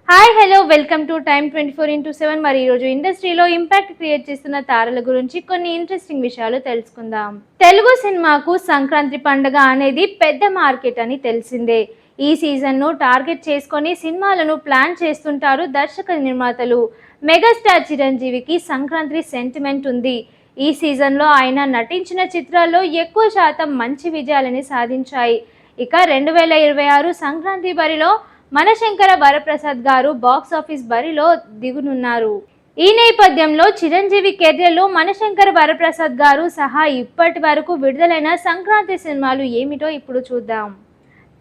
Hi hello welcome to time 24x7. మరి ఈరోజు ఇండస్ట్రీలో ఇంపాక్ట్ క్రియేట్ చేస్తున్న తారల గురించి కొన్ని ఇంట్రెస్టింగ్ విషయాలు తెలుసుకుందాం. తెలుగు సినిమాకు సంక్రాంతి పండుగ అనేది పెద్ద మార్కెట్ అని తెలిసిందే. ఈ సీజన్ను టార్గెట్ చేసుకొని సినిమాలను ప్లాన్ చేస్తుంటారు దర్శక నిర్మాతలు. మెగాస్టార్ చిరంజీవికి సంక్రాంతి సెంటిమెంట్ ఉంది. ఈ సీజన్లో ఆయన నటించిన చిత్రాల్లో ఎక్కువ శాతం మంచి విజయాలని సాధించాయి. ఇక 2026 సంక్రాంతి బరిలో మనశంకర వరప్రసాద్ గారు బాక్స్ ఆఫీస్ బరిలో దిగునున్నారు. ఈ నేపథ్యంలో చిరంజీవి కెరియర్లో మనశంకర వరప్రసాద్ గారు సహా ఇప్పటి వరకు విడుదలైన సంక్రాంతి సినిమాలు ఏమిటో ఇప్పుడు చూద్దాం.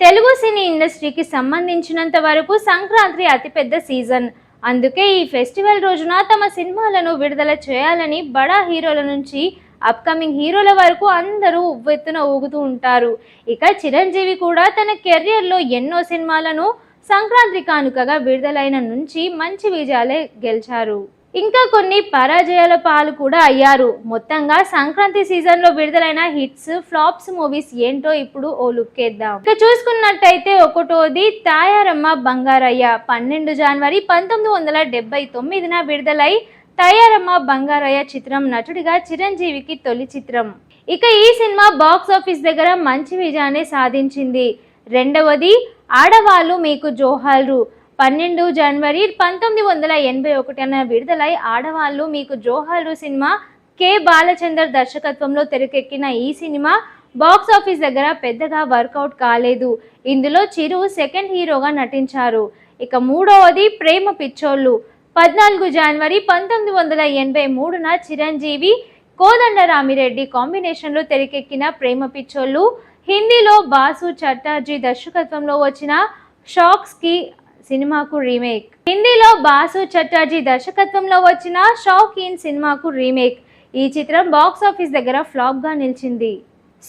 తెలుగు సినీ ఇండస్ట్రీకి సంబంధించినంత వరకు సంక్రాంతి అతిపెద్ద సీజన్. అందుకే ఈ ఫెస్టివల్ రోజున తమ సినిమాలను విడుదల చేయాలని బడా హీరోల నుంచి అప్కమింగ్ హీరోల వరకు అందరూ ఉవ్వెత్తున ఊగుతూ ఉంటారు. ఇక చిరంజీవి కూడా తన కెరియర్లో ఎన్నో సినిమాలను సంక్రాంతి కానుకగా విడుదలైన నుంచి మంచి విజయాలే గెలిచారు. ఇంకా కొన్ని పరాజయాల పాలు కూడా అయ్యారు. మొత్తంగా సంక్రాంతి సీజన్లో విడుదలైన హిట్స్ ఫ్లాప్స్ మూవీస్ ఏంటో ఇప్పుడు ఓ లుక్ వేద్దాం. ఇక చూసుకున్నట్టయితే ఒకటోది తాయారమ్మ బంగారయ్య. 12 జనవరి 1979 విడుదలై తాయారమ్మ బంగారయ్య చిత్రం నటుడిగా చిరంజీవికి తొలి చిత్రం. ఇక ఈ సినిమా బాక్స్ ఆఫీస్ దగ్గర మంచి విజయాన్ని సాధించింది. రెండవది ఆడవాళ్ళు మీకు జోహార్లు. 12 జనవరి 1981 విడుదలై ఆడవాళ్ళు మీకు జోహార్లు సినిమా కె బాలచందర్ దర్శకత్వంలో తెరకెక్కిన ఈ సినిమా బాక్స్ ఆఫీస్ దగ్గర పెద్దగా వర్కౌట్ కాలేదు. ఇందులో చిరు సెకండ్ హీరోగా నటించారు. ఇక మూడవది ప్రేమ పిచ్చోళ్ళు. 14 జనవరి 1983 చిరంజీవి కోదండరామిరెడ్డి కాంబినేషన్లో తెరకెక్కిన ప్రేమ పిచ్చోళ్ళు హిందీలో బాసు చటర్జీ దర్శకత్వంలో వచ్చిన షాక్స్ కి సినిమాకు రీమేక్. హిందీలో బాసు చటర్జీ దర్శకత్వంలో వచ్చిన షాక్ ఇన్ సినిమాకు రీమేక్. ఈ చిత్రం బాక్స్ ఆఫీస్ దగ్గర ఫ్లాప్ గా నిలిచింది.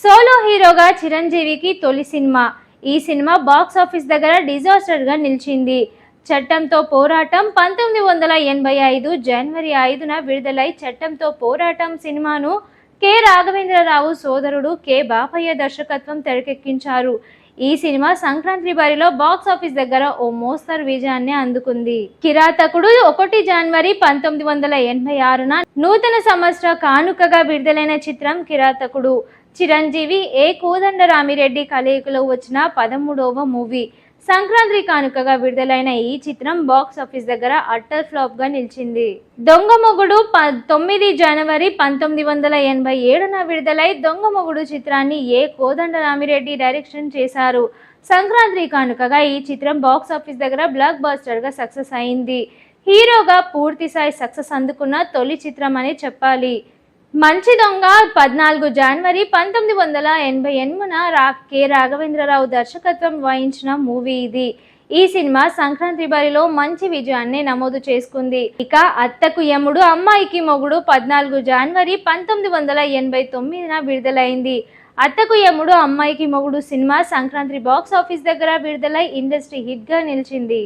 సోలో హీరోగా చిరంజీవికి తొలి సినిమా. ఈ సినిమా బాక్స్ ఆఫీస్ దగ్గర డిజాస్టర్ గా నిలిచింది. చట్టంతో పోరాటం 1985 జనవరి 5 విడుదలై చట్టంతో పోరాటం సినిమాను కె రాఘవేంద్రరావు సోదరుడు కె బాపయ్య దర్శకత్వం తెరకెక్కించారు. ఈ సినిమా సంక్రాంతి బరిలో బాక్స్ ఆఫీస్ దగ్గర ఓ మోస్తరు విజయాన్ని అందుకుంది. కిరాతకుడు 1 జనవరి 1986 నూతన సంవత్సర కానుకగా విడుదలైన చిత్రం కిరాతకుడు. చిరంజీవి ఏ కోదండరామిరెడ్డి కలయికలో వచ్చిన 13వ మూవీ. సంక్రాంతి కానుకగా విడుదలైన ఈ చిత్రం బాక్స్ ఆఫీస్ దగ్గర అట్టర్ ఫ్లాప్ గా నిలిచింది. దొంగ మొగుడు 9 జనవరి 1987 విడుదలై దొంగ మొగుడు చిత్రాన్ని ఏ కోదండరామిరెడ్డి డైరెక్షన్ చేశారు. సంక్రాంతి కానుకగా ఈ చిత్రం బాక్స్ ఆఫీస్ దగ్గర బ్లాక్ బస్టర్ గా సక్సెస్ అయింది. హీరోగా పూర్తి స్థాయి సక్సెస్ అందుకున్న తొలి చిత్రం అని చెప్పాలి. మంచి దొంగ 14 జనవరి 1988 కె రాఘవేంద్రరావు దర్శకత్వం వహించిన మూవీ ఇది. ఈ సినిమా సంక్రాంతి బరిలో మంచి విజయాన్ని నమోదు చేసుకుంది. ఇక అత్తకు యముడు అమ్మాయికి మొగుడు 14 జనవరి 1989 విడుదలైంది. అత్తకు యముడు అమ్మాయికి మొగుడు సినిమా సంక్రాంతి బాక్స్ ఆఫీస్ దగ్గర విడుదలై ఇండస్ట్రీ హిట్ గా నిలిచింది.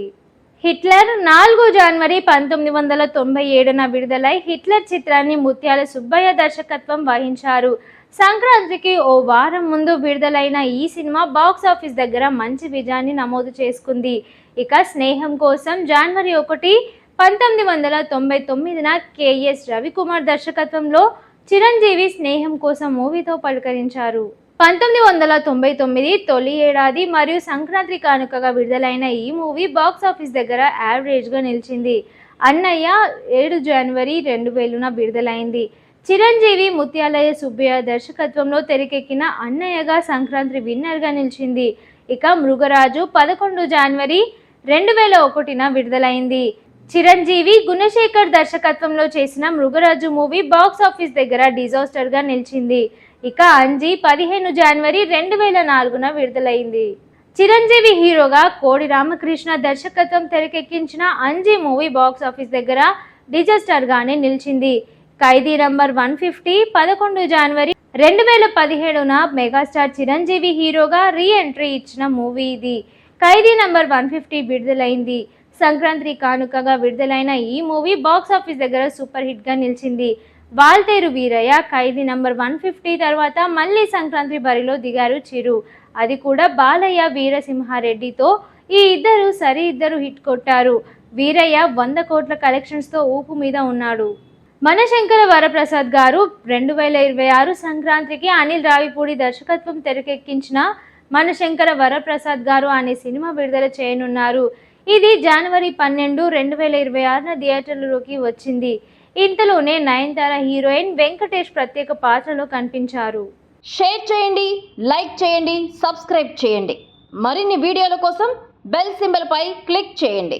హిట్లర్ 4 జనవరి 1997 విడుదలై హిట్లర్ చిత్రాన్ని ముత్యాల సుబ్బయ్య దర్శకత్వం వహించారు. సంక్రాంతికి ఓ వారం ముందు విడుదలైన ఈ సినిమా బాక్స్ ఆఫీస్ దగ్గర మంచి విజయాన్ని నమోదు చేసుకుంది. ఇక స్నేహం కోసం జనవరి 1, 1999 కెఎస్ రవికుమార్ దర్శకత్వంలో చిరంజీవి స్నేహం కోసం మూవీతో పలకరించారు. 1999 తొలి ఏడాది మరియు సంక్రాంతి కానుకగా విడుదలైన ఈ మూవీ బాక్స్ ఆఫీస్ దగ్గర యావరేజ్ గా నిలిచింది. అన్నయ్య 7 జనవరి 2000 విడుదలైంది. చిరంజీవి ముత్యాలయ సుబ్బయ్య దర్శకత్వంలో తెరకెక్కిన అన్నయ్యగా సంక్రాంతి విన్నర్ గా నిలిచింది. ఇక మృగరాజు 11 జనవరి 2001 విడుదలైంది. చిరంజీవి గుణశేఖర్ దర్శకత్వంలో చేసిన మృగరాజు మూవీ బాక్స్ ఆఫీస్ దగ్గర డిజాస్టర్ గా నిలిచింది. ఇక అంజీ 15 జనవరి 2004 విడుదలైంది. చిరంజీవి హీరోగా కోడి రామకృష్ణ దర్శకత్వం తెరకెక్కించిన అంజీ మూవీ బాక్స్ ఆఫీస్ దగ్గర డిజాస్టర్ గానే నిలిచింది. ఖైదీ నంబర్ 150 11 జనవరి 2017 మెగాస్టార్ చిరంజీవి హీరోగా రీ ఎంట్రీ ఇచ్చిన మూవీ ఇది. ఖైదీ నంబర్ 150 విడుదలైంది. సంక్రాంతి కానుకగా విడుదలైన ఈ మూవీ బాక్స్ ఆఫీస్ దగ్గర సూపర్ హిట్ గా నిలిచింది. వాల్తేరు వీరయ్య ఖైదీ నంబర్ 150 తర్వాత మళ్ళీ సంక్రాంతి బరిలో దిగారు చిరు. అది కూడా బాలయ్య వీరసింహారెడ్డితో. ఈ ఇద్దరు హిట్ కొట్టారు. వీరయ్య 100 కోట్ల కలెక్షన్స్తో ఊపు మీద ఉన్నాడు. మనశంకర వరప్రసాద్ గారు 2026 సంక్రాంతికి అనిల్ రావిపూడి దర్శకత్వం తెరకెక్కించిన మనశంకర వరప్రసాద్ గారు అనే సినిమా విడుదల చేయనున్నారు. ఇది జనవరి 12, 2026 థియేటర్లలోకి వచ్చింది. ఇంతలోనే నయనతార హీరోయిన్ వెంకటేష్ ప్రత్యేక పాత్రలో కనిపించారు. షేర్ చేయండి, లైక్ చేయండి, సబ్స్క్రైబ్ చేయండి. మరిన్ని వీడియోల కోసం బెల్ సింబల్ పై క్లిక్ చేయండి.